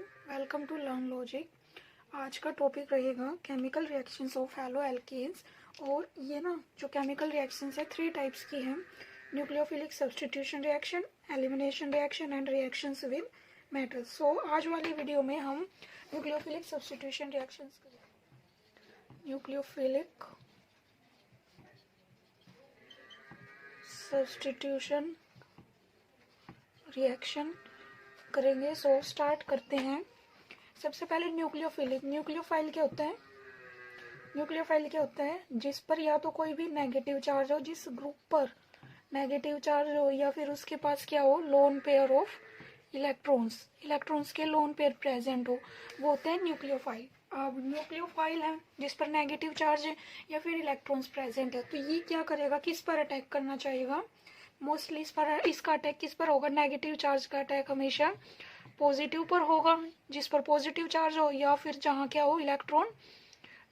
Everyone, welcome to learn logic. आज का topic रहेगा chemical reactions of haloalkanes. और ये ना जो केमिकल रिएक्शंस है 3 टाइप्स की हैं: nucleophilic substitution reaction, elimination reaction and reactions with metals. So आज वाली वीडियो में हम nucleophilic substitution reactions nucleophilic substitution reaction करेंगे। सो स्टार्ट करते हैं। सबसे पहले न्यूक्लियोफिलिक। न्यूक्लियोफाइल क्या होता है? न्यूक्लियोफाइल क्या होता है? जिस पर या तो कोई भी नेगेटिव चार्ज हो, जिस ग्रुप पर नेगेटिव चार्ज हो, या फिर उसके पास क्या हो, lone pair of electrons, electrons के लोन पेयर प्रेजेंट हो, वो होते हैं न्यूक्लियोफाइल। अब न्यूक्लियोफाइल है जिस पर नेगेटिव चार्ज है या फिर इलेक्ट्रॉन्स प्रेजेंट है, तो ये क्या करेगा, किस पर अटैक करना चाहेगा? मोस्टली इसका अटैक किस पर होगा? नेगेटिव चार्ज का अटैक हमेशा पॉजिटिव पर होगा, जिस पर पॉजिटिव चार्ज हो, या फिर जहाँ क्या हो, इलेक्ट्रॉन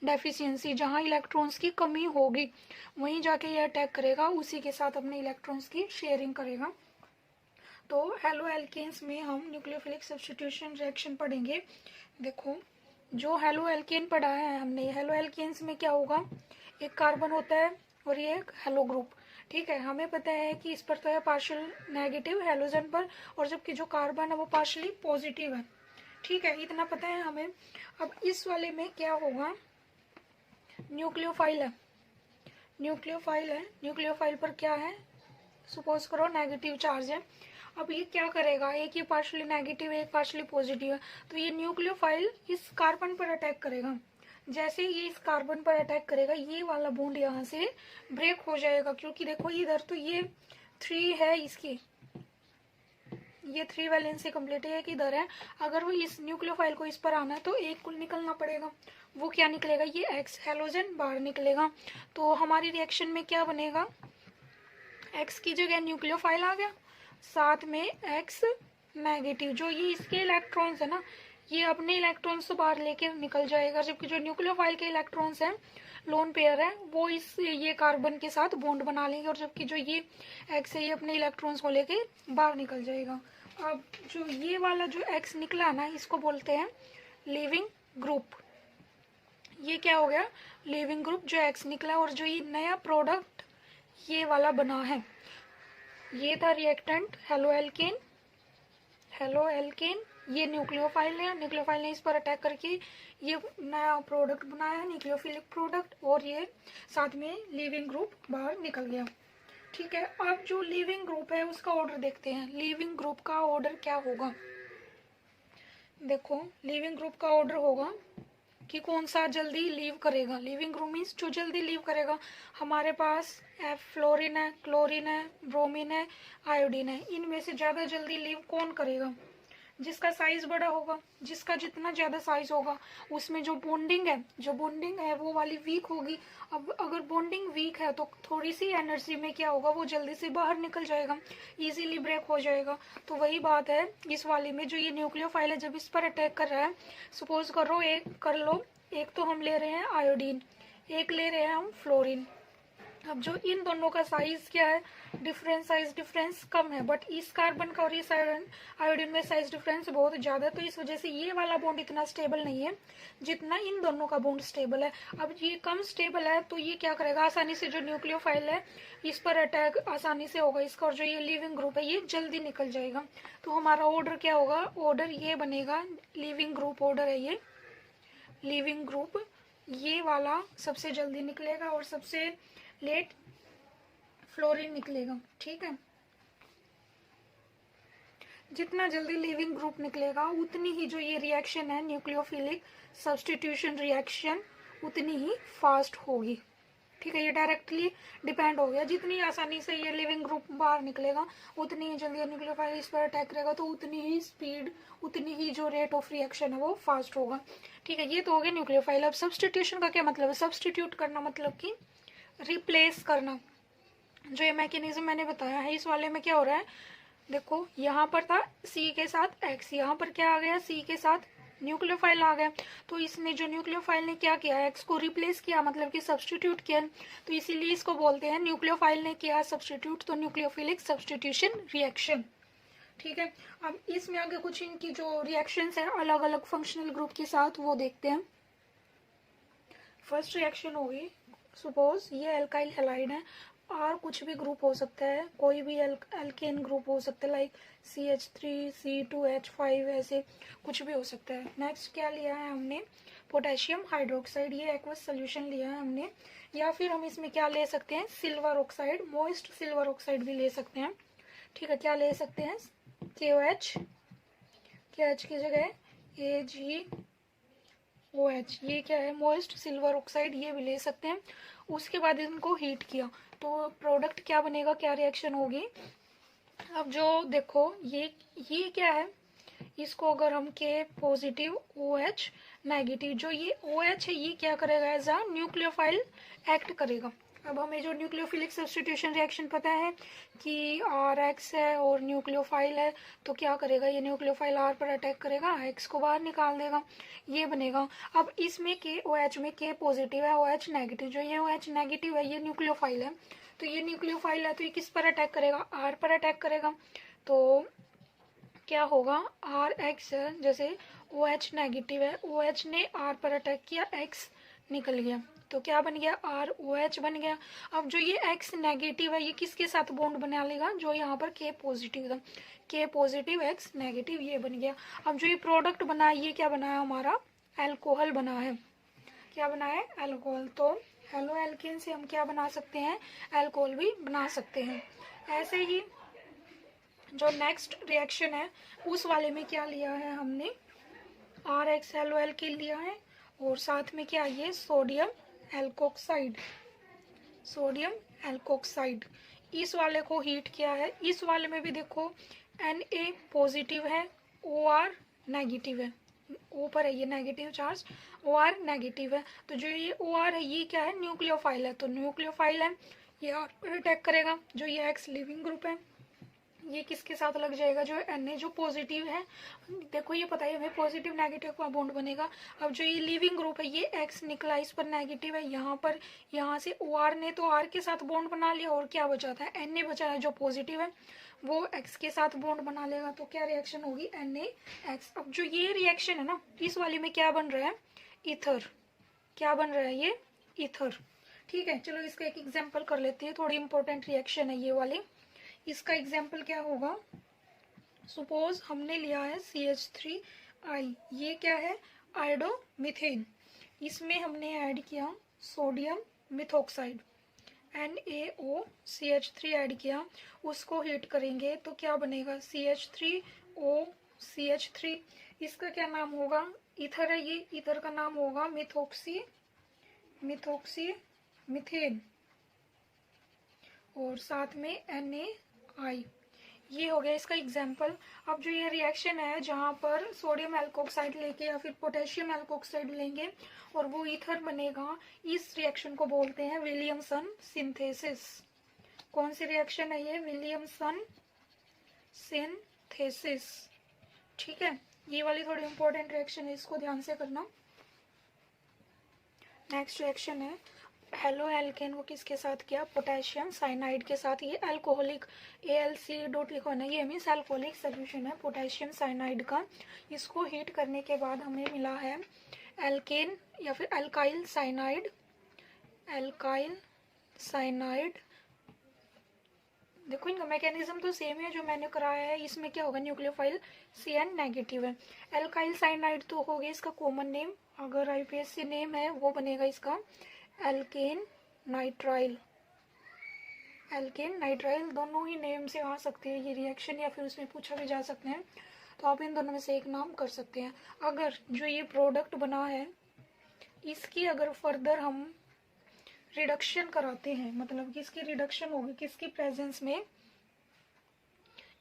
डेफिशिएंसी, जहाँ इलेक्ट्रॉन्स की कमी होगी वहीं जाके ये अटैक करेगा, उसी के साथ अपने इलेक्ट्रॉन्स की शेयरिंग करेगा। तो हेलो एल्केन्स में हम न्यूक्लियोफिलिक सब्स्टिट्यूशन रिएक्शन पढ़ेंगे। देखो, जो हेलो एल्केन पढ़ा है हमने, हेलो एल्केन्स में क्या होगा, एक कार्बन होता है और ये एक हेलो ग्रुप। ठीक है, हमें पता है कि इस पर तो है पार्शियल नेगेटिव हेलोजन पर, और जबकि जो कार्बन है वो पार्शियली पॉजिटिव है। ठीक है, इतना पता है हमें। अब इस वाले में क्या होगा, न्यूक्लियोफाइल है, न्यूक्लियोफाइल है, न्यूक्लियोफाइल पर क्या है, सपोज करो नेगेटिव चार्ज है। अब ये क्या करेगा, एक ये पार्शियली नेगेटिव है, एक पार्शियली पॉजिटिव है, तो ये न्यूक्लियोफाइल इस कार्बन पर अटैक करेगा। जैसे ये इस कार्बन पर अटैक करेगा, ये वाला बॉन्ड यहाँ से ब्रेक हो जाएगा, क्योंकि देखो इधर तो ये 3 है, इसकी ये 3 वैलेंसी कंप्लीट है, एक इधर है। अगर वो इस न्यूक्लियोफाइल को इस पर आना है तो एक को निकलना पड़ेगा। वो क्या निकलेगा, ये एक्स हेलोजन बाहर निकलेगा। तो हमारी रिएक्शन में क्या बनेगा, एक्स की जगह न्यूक्लियोफाइल आ गया, साथ में एक्स नेगेटिव, जो ये इसके इलेक्ट्रॉन्स है ना, ये अपने इलेक्ट्रॉन्स तो बाहर लेके निकल जाएगा, जबकि जो न्यूक्लियोफाइल के इलेक्ट्रॉन्स हैं, लोन पेयर है, वो इस ये कार्बन के साथ बॉन्ड बना लेंगे, और जबकि जो ये एक्स है ये अपने इलेक्ट्रॉन्स को लेके बाहर निकल जाएगा। अब जो ये वाला जो एक्स निकला ना, इसको बोलते हैं लीविंग ग्रुप। ये क्या हो गया, लीविंग ग्रुप, जो एक्स निकला। और जो ये नया प्रोडक्ट ये वाला बना है, ये था reactant halo alkane, halo alkane. ये न्यूक्लियोफाइल है, न्यूक्लियोफाइल ने इस पर अटैक करके ये नया प्रोडक्ट बनाया है, न्यूक्लियोफिलिक प्रोडक्ट, और ये साथ में लीविंग ग्रुप बाहर निकल गया। ठीक है, अब जो लीविंग ग्रुप है उसका ऑर्डर देखते हैं। लीविंग ग्रुप का ऑर्डर क्या होगा, देखो लीविंग ग्रुप का ऑर्डर होगा कि कौन सा जल्दी लीव करेगा। लीविंग ग्रुप मीन्स जो जल्दी लीव करेगा। हमारे पास फ्लोरीन है, क्लोरीन है, ब्रोमीन है, आयोडीन है। इनमें से ज़्यादा जल्दी लीव कौन करेगा? जिसका साइज बड़ा होगा। जिसका जितना ज़्यादा साइज होगा उसमें जो बॉन्डिंग है वो वाली वीक होगी। अब अगर बॉन्डिंग वीक है तो थोड़ी सी एनर्जी में क्या होगा, वो जल्दी से बाहर निकल जाएगा, इजीली ब्रेक हो जाएगा। तो वही बात है इस वाली में, जो ये न्यूक्लियोफाइल है जब इस पर अटैक कर रहा है, सपोज करो एक तो हम ले रहे हैं आयोडीन, एक ले रहे हैं हम फ्लोरीन। अब जो इन दोनों का साइज क्या है, साइज डिफरेंस कम है, बट इस कार्बन का और इस आयोडीन में साइज डिफरेंस बहुत ज्यादा है। तो इस वजह से ये वाला बॉन्ड इतना स्टेबल नहीं है जितना इन दोनों का बॉन्ड स्टेबल है। अब ये कम स्टेबल है तो ये क्या करेगा, आसानी से जो न्यूक्लियोफाइल है इस पर अटैक आसानी से होगा इसका, और जो ये लिविंग ग्रुप है ये जल्दी निकल जाएगा। तो हमारा ऑर्डर क्या होगा, ऑर्डर ये बनेगा, लिविंग ग्रुप ऑर्डर है ये, लिविंग ग्रुप ये वाला सबसे जल्दी निकलेगा और सबसे लेट फ्लोरीन निकलेगा। ठीक है, जितना जल्दी लिविंग ग्रुप निकलेगा उतनी ही जो ये रिएक्शन है न्यूक्लियोफिलिक सब्स्टिट्यूशन रिएक्शन उतनी ही फास्ट होगी। ठीक है, ये डायरेक्टली डिपेंड हो गया, जितनी आसानी से ये लिविंग ग्रुप बाहर निकलेगा उतनी ही जल्दी न्यूक्लियोफाइल इस पर अटैक करेगा, तो उतनी ही स्पीड, उतनी ही जो रेट ऑफ रिएक्शन है वो फास्ट होगा। ठीक है, ये तो हो गया न्यूक्लियोफाइल। अब सब्स्टिट्यूशन का क्या मतलब है, सब्स्टिट्यूट करना मतलब कि रिप्लेस करना। जो ये मैकेनिज्म मैंने बताया है, इस वाले में क्या हो रहा है, देखो यहाँ पर था सी के साथ एक्स, यहाँ पर क्या आ गया, सी के साथ न्यूक्लियोफाइल आ गया। तो इसने जो न्यूक्लियोफाइल ने क्या किया, एक्स को रिप्लेस किया, मतलब कि सब्स्टिट्यूट किया। तो इसीलिए इसको बोलते हैं न्यूक्लियोफाइल ने किया सब्स्टिट्यूट, तो न्यूक्लियोफिलिक सब्स्टिट्यूशन रिएक्शन। ठीक है, अब इसमें आगे कुछ इनकी जो रिएक्शंस है अलग अलग फंक्शनल ग्रुप के साथ वो देखते हैं। फर्स्ट रिएक्शन होगी, सपोज ये एल्काइल हैलाइड है और कुछ भी ग्रुप हो सकता है, कोई भी एल्केन ग्रुप हो सकता है, लाइक CH3 C2H5 ऐसे कुछ भी हो सकता है। नेक्स्ट क्या लिया है हमने, पोटेशियम हाइड्रोक्साइड, ये एक्वस सोल्यूशन लिया है हमने। या फिर हम इसमें क्या ले सकते हैं, silver oxide, moist silver oxide भी ले सकते हैं। ठीक है, क्या ले सकते हैं, KOH, KOH की जगह AgOH, ये क्या है, मोइस्ट सिल्वर ऑक्साइड, ये भी ले सकते हैं। उसके बाद इनको हीट किया तो प्रोडक्ट क्या बनेगा, क्या रिएक्शन होगी। अब जो देखो ये क्या है, इसको अगर हम K पॉजिटिव OH नेगेटिव, जो ये OH है ये क्या करेगा, एज अ न्यूक्लियोफाइल एक्ट करेगा। अब हमें जो न्यूक्लियोफिलिक सब्स्टिट्यूशन रिएक्शन पता है कि RH है और न्यूक्लियोफाइल है, तो क्या करेगा, ये न्यूक्लियोफाइल R पर अटैक करेगा, X को बाहर निकाल देगा, ये बनेगा। अब इसमें KOH में K पॉजिटिव है, OH नेगेटिव, जो ये OH नेगेटिव है ये न्यूक्लियोफाइल है, तो ये न्यूक्लियोफाइल है तो ये किस पर अटैक करेगा, R पर अटैक करेगा। तो क्या होगा, RH जैसे OH नेगेटिव है, OH ने R पर अटैक किया, X निकल गया, तो क्या बन गया, ROH बन गया। अब जो ये X नेगेटिव है ये किसके साथ बॉन्ड बना लेगा, जो यहाँ पर K पॉजिटिव था, K पॉजिटिव X नेगेटिव, ये बन गया। अब जो ये प्रोडक्ट बना है ये क्या बना है, हमारा एल्कोहल बना है। क्या बना है, एल्कोहल। तो हेलो एल्केन से हम क्या बना सकते हैं, एल्कोहल भी बना सकते हैं। ऐसे ही जो नेक्स्ट रिएक्शन है उस वाले में क्या लिया है हमने, RH हेलो एल्केन लिया है और साथ में क्या, ये सोडियम एल्कोक्साइड, सोडियम एल्कोक्साइड, इस वाले को हीट किया है। इस वाले में भी देखो Na पॉजिटिव है, OR नेगेटिव है, O पर है ये नेगेटिव चार्ज, OR नेगेटिव है, तो जो ये OR है ये क्या है, न्यूक्लियोफाइल है, तो न्यूक्लियोफाइल है ये R पर अटैक करेगा। जो ये X लिविंग ग्रुप है ये किसके साथ लग जाएगा, जो Na जो पॉजिटिव है, देखो ये पता है हमें पॉजिटिव नेगेटिव का बॉन्ड बनेगा। अब जो ये लिविंग ग्रुप है ये X निकला, इस पर नेगेटिव है, यहाँ से OR ने तो R के साथ बॉन्ड बना लिया और क्या बचा था, Na बचा है जो पॉजिटिव है वो X के साथ बॉन्ड बना लेगा, तो क्या रिएक्शन होगी, NaX। अब जो ये रिएक्शन है ना इस वाले में क्या बन रहा है, ईथर, क्या बन रहा है, ये ईथर। ठीक है, चलो इसका एक एग्जाम्पल कर लेते हैं, थोड़ी इंपॉर्टेंट रिएक्शन है ये वाली। इसका एग्जाम्पल क्या होगा, सपोज हमने लिया है CH3I, ये क्या है, आयोडोमीथेन, इसमें हमने ऐड किया सोडियम मिथॉक्साइड, NaOCH3 ऐड किया, उसको हीट करेंगे तो क्या बनेगा, CH3OCH3, इसका क्या नाम होगा, ईथर है ये, ईथर का नाम होगा मिथोक्सी मिथेन और साथ में NaI, ये हो गया इसका एग्जाम्पल। अब जो ये रिएक्शन है जहाँ पर सोडियम एल्कोक्साइड लेके या फिर पोटेशियम एल्कोक्साइड लेंगे और वो ईथर बनेगा, इस रिएक्शन को बोलते हैं विलियमसन सिंथेसिस। कौन सी रिएक्शन है ये, विलियमसन सिंथेसिस। ठीक है, ये वाली थोड़ी इंपॉर्टेंट रिएक्शन है, इसको ध्यान से करना। नेक्स्ट रिएक्शन है हेलो एल्केन को किसके साथ किया, पोटेशियम साइनाइड के साथ, ये अल्कोहलिक ALC डॉट लिखो ना, ये मीन्स अल्कोहलिक सोल्यूशन है पोटेशियम साइनाइड का। इसको हीट करने के बाद हमें मिला है एल्केन या फिर अल्काइल साइनाइड, अल्काइल साइनाइड। देखो इनका मैकेनिज्म तो सेम है जो मैंने कराया है, इसमें क्या होगा, न्यूक्लियोफाइल CN नेगेटिव है। एल्काइल साइनाइड तो हो गया इसका कॉमन नेम, अगर IPSC नेम है वो बनेगा इसका एल्केन नाइट्राइल, एल्केन नाइट्राइल, दोनों ही नेम से आ सकते हैं ये रिएक्शन, या फिर उसमें पूछा भी जा सकते हैं, तो आप इन दोनों में से एक नाम कर सकते हैं। अगर जो ये प्रोडक्ट बना है इसकी अगर फर्दर हम रिडक्शन कराते हैं, मतलब कि इसकी रिडक्शन होगी किसकी प्रेजेंस में,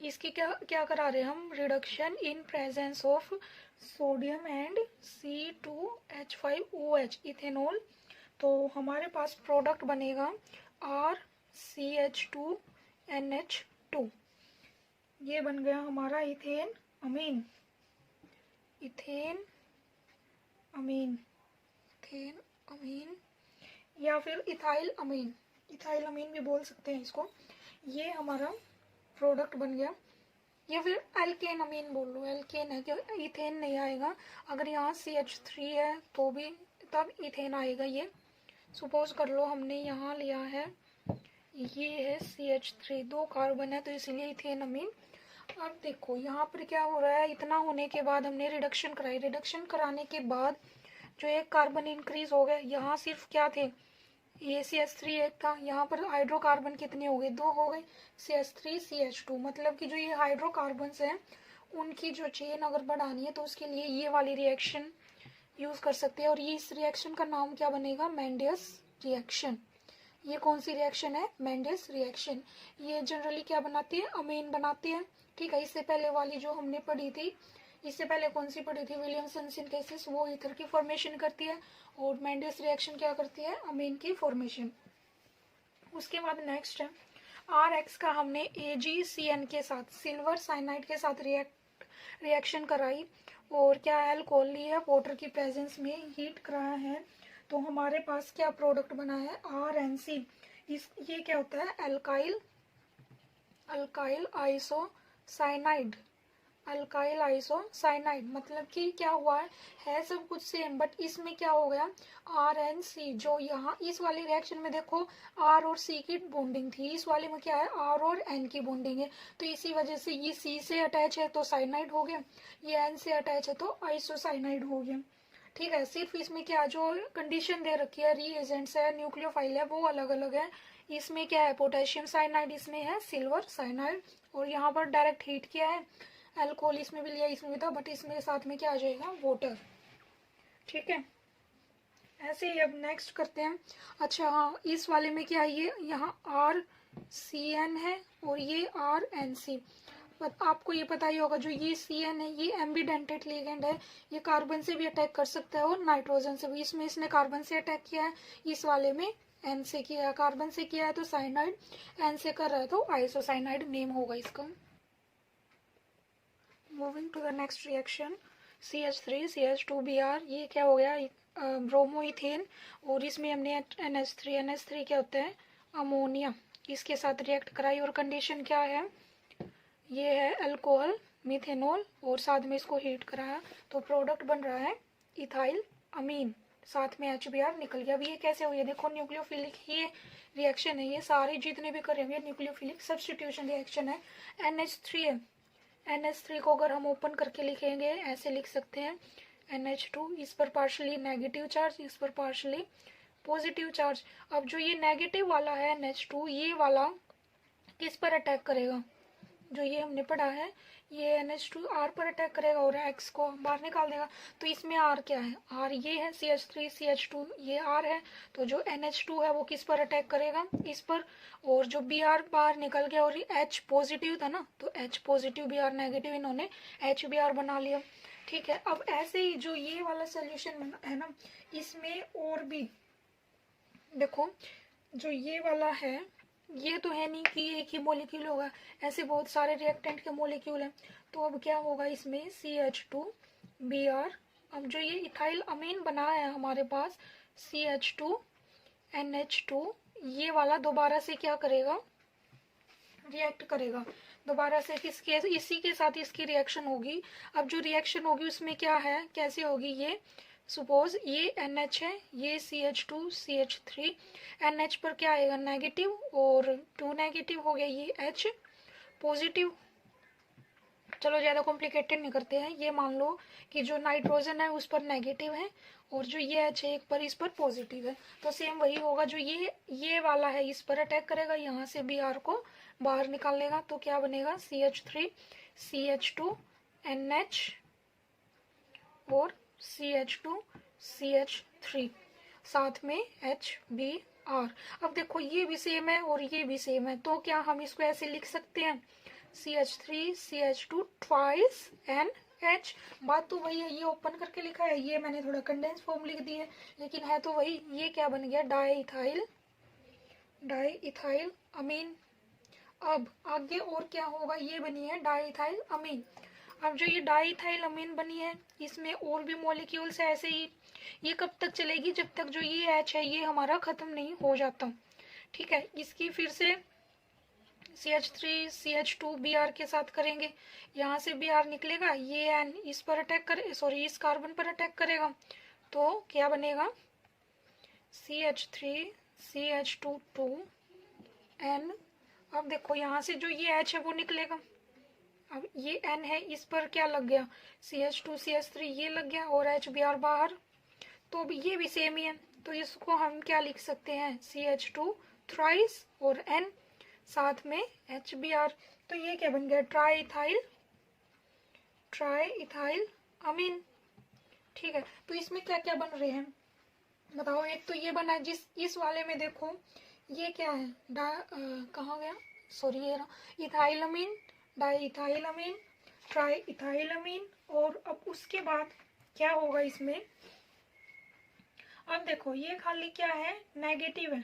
इसकी क्या क्या करा रहे हैं हम, reduction in presence of sodium and C2H5OH ethanol, तो हमारे पास प्रोडक्ट बनेगा RCH2NH2, ये बन गया हमारा इथेन अमीन, इथेन अमीन, इथेन अमीन या फिर इथाइल अमीन, इथाइल अमीन भी बोल सकते हैं इसको। ये हमारा प्रोडक्ट बन गया या फिर एल्केन अमीन बोल लो, एल्केन है कि इथेन नहीं आएगा। अगर यहाँ CH3 है तो भी तब इथेन आएगा। ये सपोज कर लो हमने यहाँ लिया है, ये है CH3, 2 कार्बन है तो इसलिए इथेन अमीन। अब देखो यहाँ पर क्या हो रहा है, इतना होने के बाद हमने रिडक्शन कराई, रिडक्शन कराने के बाद जो एक कार्बन इंक्रीज हो गया। यहाँ सिर्फ क्या थे, ये CH3 एक था, यहाँ पर हाइड्रोकार्बन कितने हो गए, 2 हो गए, CH3 CH2। मतलब कि जो ये हाइड्रोकार्बन्स हैं उनकी जो चेन अगर बढ़ानी है तो उसके लिए ये वाली रिएक्शन यूज कर सकते हैं। और ये इस रिएक्शन का नाम क्या बनेगा, मेंडियस रिएक्शन। ये कौन सी रिएक्शन है, मेंडियस रिएक्शन। ये जनरली क्या बनाती है, अमीन बनाती है। ठीक है, इससे पहले वाली जो हमने पढ़ी थी, इससे पहले कौन सी पढ़ी थी, विलियमसन सिंथेसिस, वो ईथर की फॉर्मेशन करती है और मेंडियस रिएक्शन क्या करती है, अमीन की फॉर्मेशन। उसके बाद नेक्स्ट है RX का हमने AgCN के साथ, सिल्वर साइनाइड के साथ रिएक्शन कराई और क्या अल्कोहल ली है, वाटर की प्रेजेंस में हीट कराया है, तो हमारे पास क्या प्रोडक्ट बना है, RNC। ये क्या होता है, अल्काइल आइसोसाइनाइड, अल्काइल आइसोसाइनाइड। मतलब कि क्या हुआ है सब कुछ सेम, बट इसमें क्या हो गया, RNC। जो यहाँ इस वाली रिएक्शन में देखो R और C की बॉन्डिंग थी, इस वाले में क्या है, R और N की बॉन्डिंग है, तो इसी वजह से ये C से अटैच है तो साइनाइड हो गया, ये N से अटैच है तो आइसोसाइनाइड हो गया। ठीक है, सिर्फ इसमें क्या जो कंडीशन दे रखी है, रीएजेंट्स है, न्यूक्लियोफाइल है, वो अलग अलग है। इसमें क्या है, पोटेशियम साइनाइड, इसमें है सिल्वर साइनाइड। और यहाँ पर डायरेक्ट हीट किया है, अल्कोहल इसमें भी लिया, इसमें भी था, बट इसमें साथ में क्या आ जाएगा, वाटर। ठीक है, ऐसे ही अब नेक्स्ट करते हैं। अच्छा हाँ, इस वाले में क्या है, ये यहाँ RCN है और ये RNC। बट आपको ये पता ही होगा, जो ये CN है ये एम्बिडेंटेड लिगेंड है, ये कार्बन से भी अटैक कर सकता है और नाइट्रोजन से भी। इसमें इसने कार्बन से अटैक किया है, इस वाले में N से किया है, कार्बन से किया है तो साइनाइड, N से कर रहा है तो आइसोसाइनाइड नेम होगा इसका। Moving to the next reaction, CH3 CH2Br, ये क्या हो गया, ब्रोमोइथेन। और इसमें हमने NH3 क्या होता है, अमोनिया, इसके साथ रिएक्ट कराई और कंडीशन क्या है, ये है अल्कोहल मिथेनॉल और साथ में इसको हीट कराया तो प्रोडक्ट बन रहा है इथाइल अमीन, साथ में HBr निकल गया। अब ये कैसे हुई है, देखो न्यूक्लियोफिलिक ये रिएक्शन है, ये सारे जितने भी करे हुए न्यूक्लियोफिलिक सब्स्टिट्यूशन रिएक्शन है। NH3 है, NH3 को अगर हम ओपन करके लिखेंगे ऐसे लिख सकते हैं, NH2, इस पर पार्शली नेगेटिव चार्ज, इस पर पार्शली पॉजिटिव चार्ज। अब जो ये नेगेटिव वाला है NH2, ये वाला किस पर अटैक करेगा, जो ये हमने पढ़ा है, ये NH2 R पर अटैक करेगा और X को बाहर निकाल देगा। तो इसमें R क्या है, R ये है, CH3 CH2 ये R है, तो जो NH2 है वो किस पर अटैक करेगा, इस पर। और जो Br बाहर निकल गया और H पॉजिटिव था ना, तो H पॉजिटिव Br नेगेटिव, इन्होंने HBr बना लिया। ठीक है, अब ऐसे ही जो ये वाला सोल्यूशन है ना, इसमें और भी देखो, जो ये वाला है, ये तो है नहीं कि एक ही मॉलिक्यूल होगा, ऐसे बहुत सारे रिएक्टेंट के मॉलिक्यूल हैं। तो अब क्या होगा इसमें, CH2Br। अब जो ये इथाइल अमीन बना है हमारे पास, CH2NH2, ये वाला दोबारा से क्या करेगा, रिएक्ट करेगा दोबारा से, किसके, इसी के साथ इसकी रिएक्शन होगी। अब जो रिएक्शन होगी उसमें क्या है, कैसे होगी, ये सपोज ये NH है, ये CH2 CH3, NH पर क्या आएगा, नेगेटिव, और 2 नेगेटिव हो गया, ये H पॉजिटिव। चलो ज़्यादा कॉम्प्लिकेटेड नहीं करते हैं, ये मान लो कि जो नाइट्रोजन है उस पर नेगेटिव है और जो ये H है एक पर, इस पर पॉजिटिव है, तो सेम वही होगा, जो ये वाला है इस पर अटैक करेगा, यहाँ से Br को बाहर निकाल लेगा, तो क्या बनेगा, CH3 CH2 NH और CH2 CH3 साथ में HBr। अब देखो ये भी सेम है और ये भी सेम है, तो क्या हम इसको ऐसे लिख सकते हैं, CH3 CH2 ट्वाइस NH। बात तो वही है, ये ओपन करके लिखा है, ये मैंने थोड़ा कंडेंस फॉर्म लिख दी है, लेकिन है तो वही। ये क्या बन गया, डाई इथाइल अमीन। अब आगे और क्या होगा, ये बनी है डाई इथाइल अमीन। अब जो ये डाई इथाइल अमीन बनी है, इसमें और भी मॉलिक्यूल्स है ऐसे ही, ये कब तक चलेगी, जब तक जो ये H है ये हमारा खत्म नहीं हो जाता। ठीक है, इसकी फिर से CH3 CH2 Br के साथ करेंगे, यहाँ से Br निकलेगा, ये N इस पर अटैक करे, सॉरी इस कार्बन पर अटैक करेगा, तो क्या बनेगा CH3 CH2 2N। अब देखो यहाँ से जो ये H है वो निकलेगा, अब ये N है, इस पर क्या लग गया CH2 CH3 ये लग गया और HBr बाहर, तो अब ये भी सेम ही है, तो इसको हम क्या लिख सकते हैं CH2 थ्राइस और N साथ में HBr, तो ये क्या बन गया ट्राई इथाइल अमीन। ठीक है, तो इसमें क्या क्या बन रहे हैं बताओ। एक तो ये बना है, जिस इस वाले में देखो ये क्या है कहाँ गया, सॉरी ये इथाइलमीन, डाई इथाइलमीन, ट्राई इथाइलमीन, और अब उसके बाद क्या होगा इसमें, अब देखो ये खाली क्या है नेगेटिव है,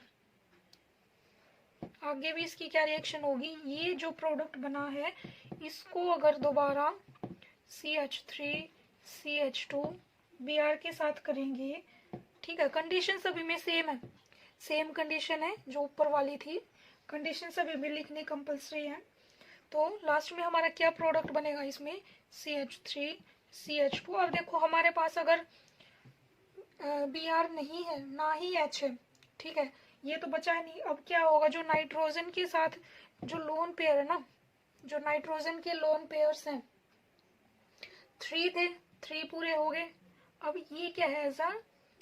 आगे भी इसकी क्या रिएक्शन होगी, ये जो प्रोडक्ट बना है इसको अगर दोबारा CH3 CH2 Br के साथ करेंगे, ठीक है, कंडीशन सभी में सेम है, सेम कंडीशन है जो ऊपर वाली थी, कंडीशन सभी में लिखनी कंपल्सरी है, तो लास्ट में हमारा क्या प्रोडक्ट बनेगा इसमें CH3 CH2। अब देखो हमारे पास अगर Br नहीं है ना ही H है, ठीक है, ये तो बचा नहीं, अब क्या होगा जो नाइट्रोजन के साथ जो लोन पेयर है ना, जो नाइट्रोजन के लोन पेयर्स हैं 3 थे, 3 पूरे हो गए, अब ये क्या है ऐसा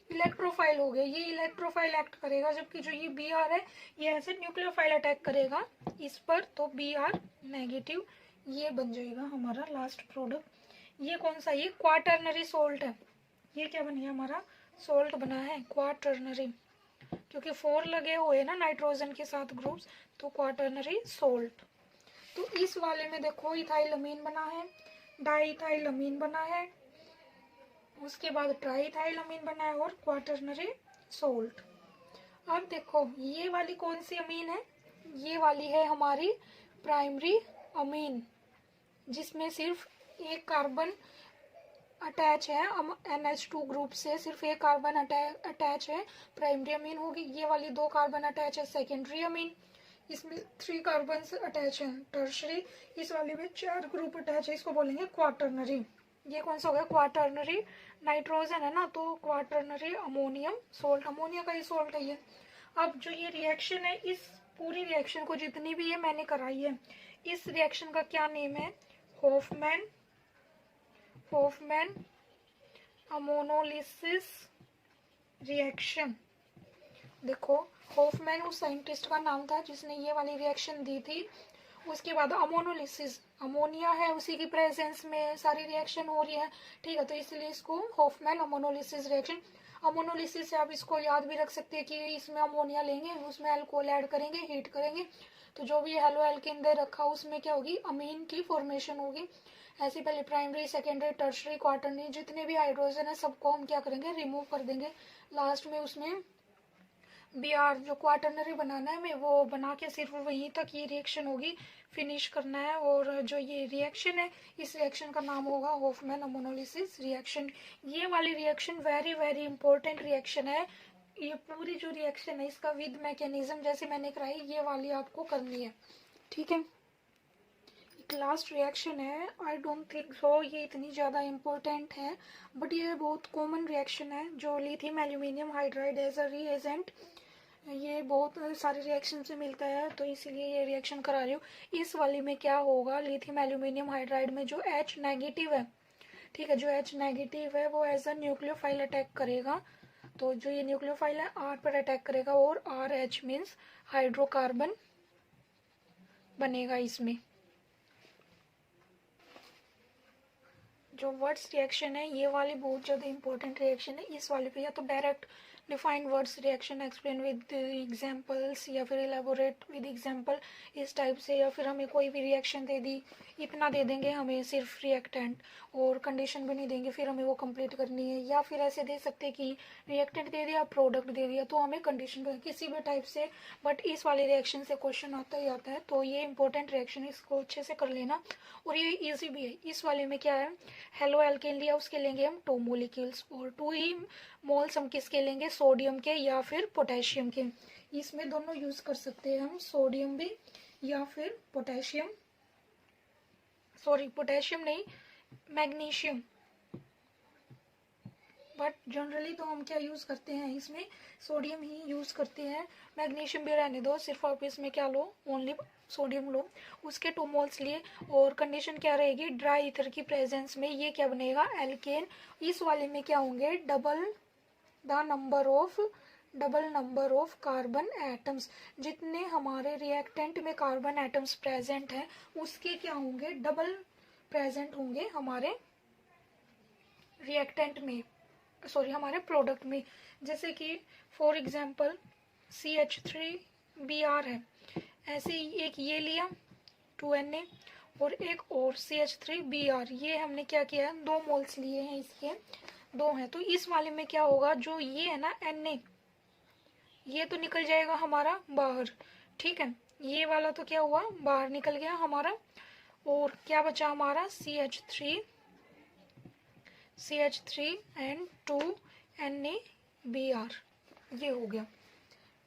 इलेक्ट्रोफाइल हो गया, ये इलेक्ट्रोफाइल एक्ट करेगा, जबकि जो ये Br है ये ऐसे न्यूक्लियोफाइल अटैक करेगा इस पर, तो Br नेगेटिव, ये बन जाएगा हमारा लास्ट प्रोडक्ट। ये कौन सा, ये क्वाटर्नरी सोल्ट है, ये क्या बन गया हमारा सोल्ट बना है क्वाटर्नरी, क्योंकि 4 लगे हुए ना नाइट्रोजन के साथ ग्रुप्स, तो क्वाटर्नरी सोल्ट। तो इस वाले में देखो इथाइलमीन बना है, डाइथाइलमीन बना है, उसके बाद ट्राइथाइलमीन बना है और क्वाटर्नरी सोल्ट। अब देखो ये वाली कौन सी अमीन है, ये वाली है हमारी प्राइमरी अमीन, जिसमें सिर्फ एक कार्बन अटैच है, NH2 ग्रुप से सिर्फ एक कार्बन अटैच है, प्राइमरी अमीन होगी। ये वाली 2 कार्बन अटैच है, सेकेंडरी अमीन, इसमें 3 कार्बन अटैच है, टर्शरी, इस वाली में 4 ग्रुप अटैच है, इसको बोलेंगे क्वाटर्नरी। ये कौन सा हो गया क्वाटर्नरी, नाइट्रोजन है ना, तो क्वाटर्नरी अमोनियम सोल्ट, अमोनिया का ही सोल्ट है ये। अब जो ये रिएक्शन है, इस पूरी रिएक्शन को जितनी भी ये मैंने कराई है, इस रिएक्शन का क्या नेम है, होफमैन अमोनोलिसिस रिएक्शन। देखो होफमैन उस साइंटिस्ट का नाम था जिसने ये वाली रिएक्शन दी थी। उसके बाद अमोनोलिसिस, अमोनिया है उसी की प्रेजेंस में सारी रिएक्शन हो रही है, ठीक है, तो इसलिए इसको होफमैन अमोनोलिसिस रिएक्शन। अमोनोलिसिस से आप इसको याद भी रख सकते हैं कि इसमें अमोनिया लेंगे, उसमें अल्कोहल ऐड करेंगे, हीट करेंगे, तो जो भी हेलो एल्केन दे रखा उसमें क्या होगी अमीन की फॉर्मेशन होगी। ऐसे पहले प्राइमरी सेकेंडरी टर्शरी क्वाटर्नरी जितने भी हाइड्रोजन है सबको हम क्या करेंगे रिमूव कर देंगे, लास्ट में उसमें Br जो क्वाटर्नरी बनाना है हमें वो बना के सिर्फ वहीं तक ये रिएक्शन होगी, फिनिश करना है। और जो ये रिएक्शन है इस रिएक्शन का नाम होगा होफमैन अमोनोलिसिस रिएक्शन। ये वाली reaction very very important reaction है, ये पूरी जो रिएक्शन है इसका विद मैकेनिज्म जैसे मैंने कराई ये वाली आपको करनी है, ठीक है। लास्ट रिएक्शन है, आई डोंट थिंक सो ये इतनी ज़्यादा इम्पोर्टेंट है, बट ये बहुत कॉमन रिएक्शन है, जो lithium aluminium hydride as a reagent, ये बहुत सारे रिएक्शन से मिलता है, तो इसीलिए ये रिएक्शन करा रही हूँ। इस वाली में क्या होगा, लिथियम एल्यूमिनियम हाइड्राइड में जो H नेगेटिव है, ठीक है, जो H नेगेटिव है वो एज अ न्यूक्लियोफाइल अटैक करेगा, तो जो ये न्यूक्लियोफाइल है R पर अटैक करेगा और RH मीन्स हाइड्रोकार्बन बनेगा इसमें। जो वर्ड्स रिएक्शन है ये वाली बहुत ज़्यादा इंपॉर्टेंट रिएक्शन है, इस वाले पे या तो direct defined words reaction explain with examples या फिर एलेबोरेट विद एग्जांपल इस टाइप से, या फिर हमें कोई भी रिएक्शन दे दी इतना दे देंगे हमें सिर्फ रिएक्टेंट और कंडीशन भी नहीं देंगे, फिर हमें वो कंप्लीट करनी है, या फिर ऐसे दे सकते हैं कि रिएक्टेंट दे दिया प्रोडक्ट दे दिया तो हमें कंडीशन किसी भी टाइप से, बट इस वाले रिएक्शन से क्वेश्चन आता ही आता है, तो ये इंपॉर्टेंट रिएक्शन इसको अच्छे से कर लेना। और ये ईजी भी है, इस वाले में क्या है हेलो एल्केन लिया उसके लेंगे हम 2 मोलिक्यूल्स और 2 ही मोल्स हम किसके लेंगे सोडियम के या फिर पोटेशियम के, इसमें दोनों यूज कर सकते हैं हम, सोडियम भी या फिर पोटेशियम, सॉरी पोटेशियम नहीं, मैग्नीशियम, बट जनरली तो हम क्या यूज़ करते हैं इसमें, सोडियम ही यूज़ करते हैं। मैग्नीशियम भी रहने दो, सिर्फ आप इसमें क्या लो, ओनली सोडियम लो। उसके 2 मोल्स लिए, और कंडीशन क्या रहेगी, ड्राई ईथर की प्रेजेंस में ये क्या बनेगा, एल्केन। इस वाले में क्या होंगे, double number of carbon atoms. जितने हमारे रिएक्टेंट में कार्बन एटम्स प्रेजेंट हैं उसके क्या होंगे, डबल प्रेजेंट होंगे हमारे रिएक्टेंट में, सॉरी हमारे प्रोडक्ट में। जैसे कि फॉर एग्जांपल CH3Br है, ऐसे ही एक ये लिया 2Na और एक और CH3Br, ये हमने क्या किया है, 2 मोल्स लिए हैं, इसके 2 हैं। तो इस वाले में क्या होगा, जो ये है ना Na, ये तो निकल जाएगा हमारा बाहर, ठीक है, ये वाला तो क्या हुआ, बाहर निकल गया हमारा, और क्या बचा हमारा CH3 एंड 2NaBr, ये हो गया,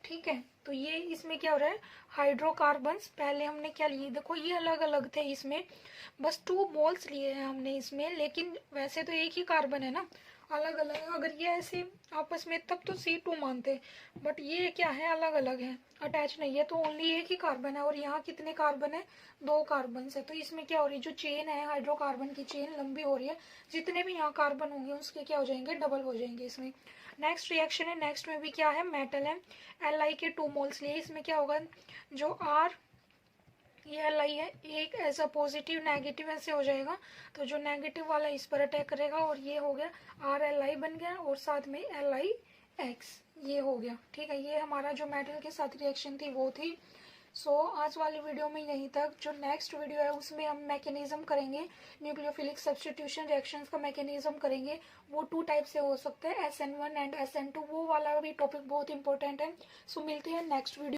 ठीक है। तो ये इसमें क्या हो रहा है, हाइड्रोकार्बन्स पहले हमने क्या लिए, देखो ये अलग अलग थे, इसमें बस 2 मोल्स लिए हैं हमने इसमें, लेकिन वैसे तो एक ही कार्बन है ना, अलग अलग। अगर ये ऐसे आपस में तब तो C2 मानते, बट ये क्या है, अलग अलग है, अटैच नहीं है, तो ओनली एक ही कार्बन है। और यहाँ कितने कार्बन है, 2 कार्बन है। तो इसमें क्या हो रही है, जो चेन है हाइड्रोकार्बन की चेन लंबी हो रही है, जितने भी यहाँ कार्बन होंगे उसके क्या हो जाएंगे, डबल हो जाएंगे इसमें। नेक्स्ट रिएक्शन है, नेक्स्ट में भी क्या है, मेटल है, Li के 2 मोल्स लिए। इसमें क्या होगा, जो R, ये Li है, एक ऐसा पॉजिटिव नेगेटिव ऐसे हो जाएगा, तो जो नेगेटिव वाला इस पर अटैक करेगा, और ये हो गया RLi बन गया, और साथ में LiX, ये हो गया, ठीक है। ये हमारा जो मेटल के साथ रिएक्शन थी वो थी। सो आज वाली वीडियो में यहीं तक। जो नेक्स्ट वीडियो है उसमें हम मैकेनिज्म करेंगे, न्यूक्लियोफिलिक सब्स्टिट्यूशन रिएक्शंस का मैकेनिज्म करेंगे। वो 2 टाइप से हो सकते हैं, SN1 एंड SN2, वो वाला भी टॉपिक बहुत इंपॉर्टेंट है। सो मिलते हैं नेक्स्ट वीडियो।